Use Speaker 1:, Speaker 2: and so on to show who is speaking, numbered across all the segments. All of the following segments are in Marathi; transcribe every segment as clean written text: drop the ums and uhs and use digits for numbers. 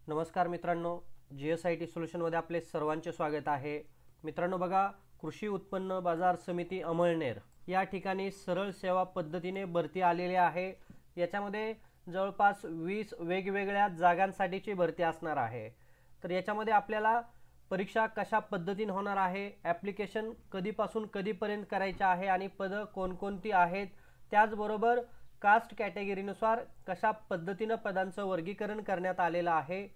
Speaker 1: नमस्कार मित्रांनो, GSIT सोल्युशनमध्ये आपले सर्वांचे स्वागत आहे। मित्रांनो बघा, कृषी उत्पन्न बाजार समिती अमळनेर या ठिकाणी सरळ सेवा पद्धतीने भरती आलेली आहे। याच्यामध्ये जवळपास 20 वेगवेगळ्या जागांसाठीची भरती असणार आहे। तर याच्यामध्ये आपल्याला परीक्षा कशा पद्धतीने होणार आहे, ॲप्लिकेशन कधीपासून कधीपर्यंत करायचे आहे आणि पद कोणकोणती आहेत, त्याचबरोबर कास्ट कॅटेगरीनुसार कशा पद्धतीने पदांचं वर्गीकरण करण्यात आलेलं आहे,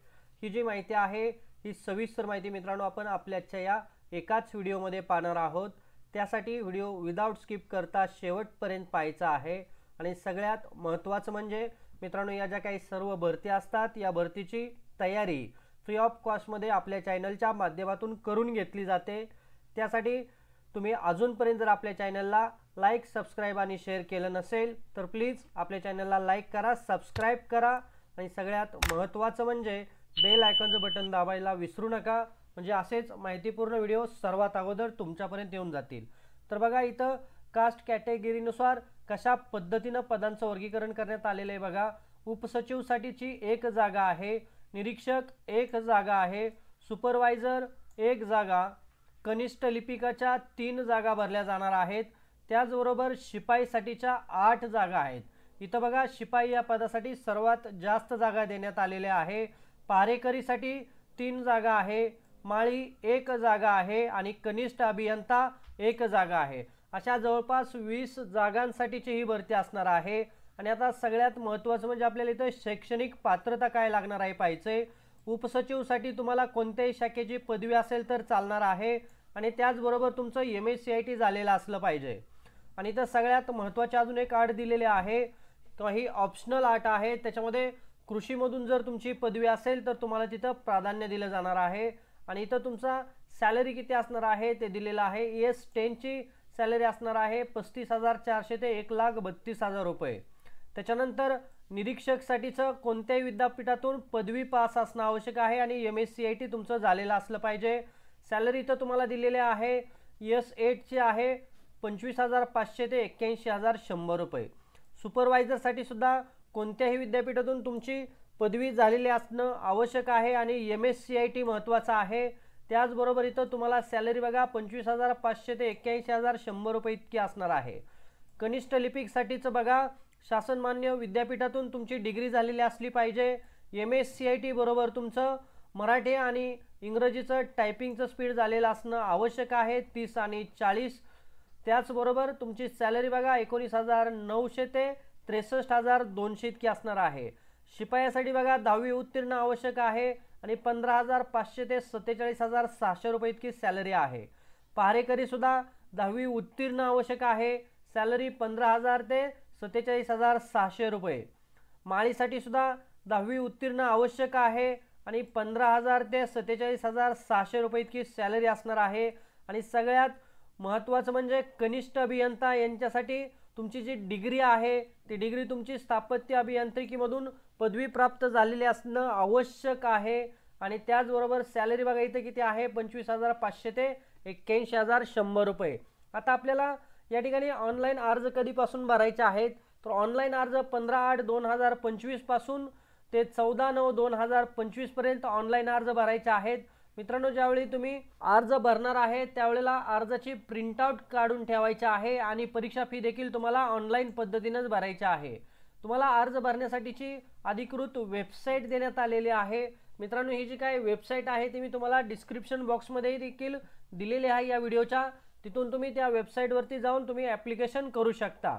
Speaker 1: ही जी माहिती आहे ही सविस्तर माहिती मित्रांनो आपण आपल्याच्या या एकाच व्हिडिओमध्ये पाहणार आहोत। त्यासाठी व्हिडिओ विदाउट स्किप करता शेवटपर्यंत पाहायचा आहे। आणि सगळ्यात महत्त्वाचं म्हणजे मित्रांनो, या ज्या काही सर्व भरती असतात या भरतीची तयारी फ्री ऑफ कॉस्टमध्ये आपल्या चॅनलच्या माध्यमातून करून घेतली जाते। त्यासाठी तुम्ही अजूनपर्यंत जर आपल्या चॅनलला लाईक, सबस्क्राइब आणि शेअर केलं नसेल तर प्लीज आपल्या चॅनलला लाईक करा, सबस्क्राइब करा आणि सगळ्यात महत्त्वाचं म्हणजे बेल आयकॉनचं बटन दाबायला विसरू नका, म्हणजे असेच माहितीपूर्ण व्हिडिओ सर्वात अगोदर तुमच्यापर्यंत येऊन जातील। तर बघा, इथं कास्ट कॅटेगरीनुसार कशा पद्धतीने पदांचं वर्गीकरण करण्यात आलेलं आहे बघा। उपसचिवसाठीची 1 जागा आहे, निरीक्षक 1 जागा आहे, सुपरवायझर 1 जागा, कनिष्ठ लिपिकाच्या 3 जागा भरल्या जाणार आहेत। त्याचबरोबर शिपाईसाठीच्या 8 जागा आहेत। इथं बघा, शिपाई या पदासाठी सर्वात जास्त जागा देण्यात आलेल्या आहे। पारेकरीसाठी 3 जागा आहे, माळी 1 जागा आहे आणि कनिष्ठ अभियंता 1 जागा आहे। अशा जवळपास 20 जागांसाठीची ही भरती असणार आहे। आणि आता सगळ्यात महत्त्वाचं म्हणजे आपल्याला इथं शैक्षणिक पात्रता काय लागणार आहे पाहायचे। उपसचिवसाठी तुम्हाला कोणत्याही शाखेची पदवी असेल तर चालणार आहे आणि त्याचबरोबर तुमचं MSCIT झालेलं असलं पाहिजे। आणि इथं सगळ्यात महत्त्वाची अजून एक अट दिलेली आहे, काही ऑप्शनल अट आहे। त्याच्यामध्ये कृषीमधून जर तुमची पदवी असेल तर तुम्हाला तिथं प्राधान्य दिलं जाणार आहे। आणि इथं तुमचा सॅलरी किती असणार आहे ते दिलेलं आहे। ES10 ची सॅलरी असणार आहे 35,400 ते 1,32,000 रुपये। त्याच्यानंतर निरीक्षकसाठीचं कोणत्याही विद्यापीठातून पदवी पास असणं आवश्यक आहे आणि MSCIT तुमचं झालेलं असलं पाहिजे। सॅलरी इथं तुम्हाला दिलेली आहे ES8 ची आहे 25,500 ते 81,100 रुपये। सुपरवायझरसाठी सुद्धा कोणत्याही विद्यापीठातून तुमची पदवी झालेली असणं आवश्यक आहे आणि MSCIT महत्त्वाचा आहे। त्याचबरोबर इथं तुम्हाला सॅलरी बघा 25,500 ते 81,100 रुपये इतकी असणार आहे। कनिष्ठ लिपिकसाठीचं बघा, शासनमान्य विद्यापीठातून तुमची डिग्री झालेली असली पाहिजे। MSCIT बरोबर तुमचं मराठी आणि इंग्रजीचं टायपिंगचं स्पीड झालेलं असणं आवश्यक आहे 30 आणि 40। त्याचबरोबर तुमची सॅलरी बघा 19,900 ते 63,200 इतकी असणार आहे। शिपायासाठी बघा 10वी उत्तीर्ण आवश्यक आहे आणि 15,500 ते 47,600 रुपये इतकी सॅलरी आहे। पहारेकरी सुद्धा 10वी उत्तीर्ण आवश्यक आहे, सॅलरी 15,000 ते 47,600 रुपये। माळीसाठी सुद्धा 10वी उत्तीर्ण आवश्यक आहे आणि 15,000 ते 47,600 रुपये इतकी सॅलरी असणार आहे। आणि सगळ्यात महत्त्वाचं म्हणजे कनिष्ठ अभियंता यांच्यासाठी तुमची जी डिग्री आहे ती डिग्री तुमची स्थापत्य अभियांत्रिकीमधून पदवी प्राप्त झालेली असणं आवश्यक आहे। आणि त्याचबरोबर सॅलरी बघा इथे किती आहे 25,500 ते 81,100 रुपये। आता आपल्याला या ठिकाणी ऑनलाईन अर्ज कधीपासून भरायचे आहेत तर ऑनलाईन अर्ज 15/8/2025 पासून ते 14/9/2025 पर्यंत ऑनलाईन अर्ज भरायचे आहेत। मित्रांनो, ज्यावेळी तुम्ही अर्ज भरणार आहे त्यावेळेला अर्जाची प्रिंटआउट काढून ठेवायची आहे आणि परीक्षा फी देखील तुम्हाला ऑनलाईन पद्धतीनेच भरायची आहे। तुम्हाला अर्ज भरण्यासाठीची अधिकृत वेबसाईट देण्यात आलेली आहे। मित्रांनो, ही जी काही वेबसाईट आहे ती मी तुम्हाला डिस्क्रिप्शन बॉक्समध्ये देखील दिलेली आहे या व्हिडिओच्या, तिथून तुम्ही त्या वेबसाईटवरती जाऊन तुम्ही ॲप्लिकेशन करू शकता।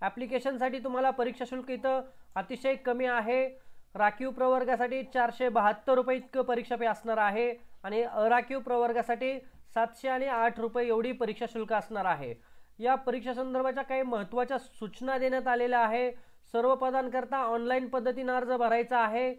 Speaker 1: ॲप्लिकेशनसाठी तुम्हाला परीक्षा शुल्क इथं अतिशय कमी आहे। राखीव प्रवर्गासाठी 472 रुपये इतकं परीक्षा फी असणार आहे आणि अराखीव प्रवर्गासाठी 700 आणि 8 रुपये एवढी परीक्षा शुल्क असणार आहे। या परीक्षा संदर्भाच्या काही महत्त्वाच्या सूचना देण्यात आलेल्या आहे। सर्व पदांकरता ऑनलाईन पद्धतीने अर्ज भरायचा आहे।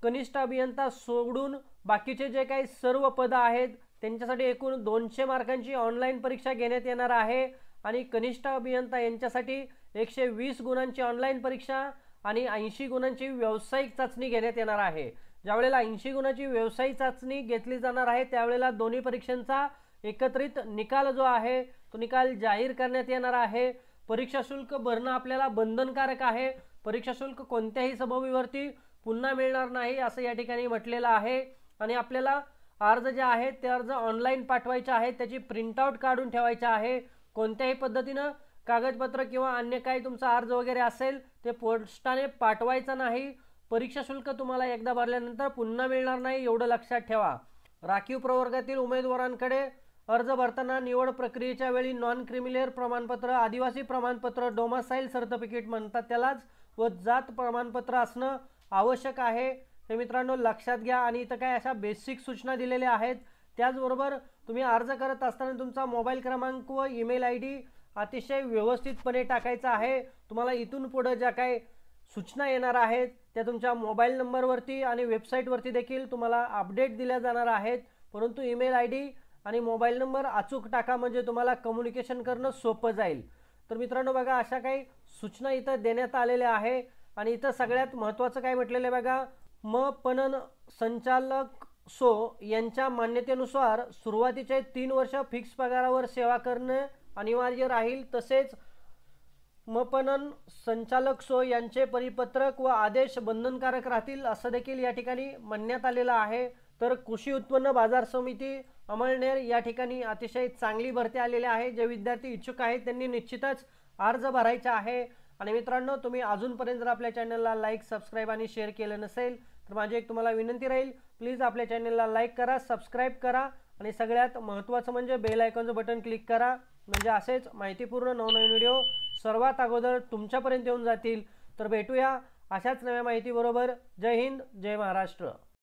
Speaker 1: कनिष्ठ अभियंता सोडून बाकीचे जे काही सर्व पद आहेत त्यांच्यासाठी एकूण 200 मार्कांची ऑनलाईन परीक्षा घेण्यात येणार आहे आणि कनिष्ठ अभियंता यांच्यासाठी 120 गुणांची ऑनलाईन परीक्षा आणि 80 गुणांची व्यावसायिक चाचणी घेण्यात येणार आहे। ज्यावेळेला 80 गुणांची व्यावसायिक चाचणी घेतली जाणार आहे त्यावेळेला दोन्ही परीक्षांचा एकत्रित निकाल जो आहे तो निकाल जाहीर करण्यात येणार आहे। परीक्षा शुल्क भरणं आपल्याला बंधनकारक आहे। परीक्षा शुल्क कोणत्याही सबबीवरती पुन्हा मिळणार नाही असं या ठिकाणी म्हटलेलं आहे। आणि आपल्याला अर्ज जे आहेत ते अर्ज ऑनलाईन पाठवायचे आहेत, त्याची प्रिंटआउट काढून ठेवायचे आहे। कोणत्याही पद्धतीनं कागदपत्र किंवा अन्य काही तुमचा अर्ज वगैरे असेल ते पोस्टाने पाठवायचं नाही। परीक्षा शुल्क तुम्हाला एकदा भरल्यानंतर पुन्हा मिळणार नाही, एवढं लक्षात ठेवा। राखीव प्रवर्गातील उमेदवारांकडे अर्ज भरताना निवड प्रक्रियेच्या वेळी नॉन क्रिमिलेअर प्रमाणपत्र, आदिवासी प्रमाणपत्र, डोमासाईल सर्टिफिकेट म्हणतात त्यालाच, व जात प्रमाणपत्र असणं आवश्यक आहे, हे मित्रांनो लक्षात घ्या। आणि इथं काय अशा बेसिक सूचना दिलेल्या आहेत। त्याचबरोबर तुम्ही अर्ज करत असताना तुमचा मोबाईल क्रमांक व ईमेल ID अतिशय व्यवस्थितपणे टाकायचा आहे। तुम्हाला इथून पुढे ज्या काही सूचना येणार आहेत त्या तुमच्या मोबाईल नंबरवरती आणि वेबसाईटवरती देखील तुम्हाला अपडेट दिल्या जाणार आहेत, परंतु ईमेल ID आणि मोबाईल नंबर अचूक टाका, म्हणजे तुम्हाला कम्युनिकेशन करणं सोपं जाईल। तर मित्रांनो बघा, अशा काही सूचना इथं देण्यात आलेल्या आहे। आणि इथं सगळ्यात महत्त्वाचं काय म्हटलेलं आहे बघा, पणन संचालक सो यांच्या मान्यतेनुसार सुरुवातीचे 3 वर्ष फिक्स पगारावर सेवा करणे अनिवार्य राहील। तसेच पणन संचालक सो यांचे परिपत्रक व आदेश बंधनकारक राहतील असं देखील या ठिकाणी म्हणण्यात आलेलं आहे। तर कृषी उत्पन्न बाजार समिती अमळनेर या ठिकाणी अतिशय चांगली भरती आलेली आहे। जे विद्यार्थी इच्छुक आहेत त्यांनी निश्चितच अर्ज भरायचा आहे। आणि मित्रांनो, तुम्ही अजूनपर्यंत जर आपल्या चॅनलला लाईक, सबस्क्राईब आणि शेअर केलं नसेल तर माझी एक तुम्हाला विनंती राहील, प्लीज आपल्या चॅनलला लाईक करा, सबस्क्राईब करा आणि सगळ्यात महत्त्वाचं म्हणजे बेल आयकॉनचं बटन क्लिक करा, म्हणजे असेच माहितीपूर्ण नवनवीन व्हिडिओ सर्वात अगोदर तुमच्यापर्यंत येऊन जातील। तर भेटूया अशाच नव्या माहितीबरोबर। जय हिंद, जय महाराष्ट्र।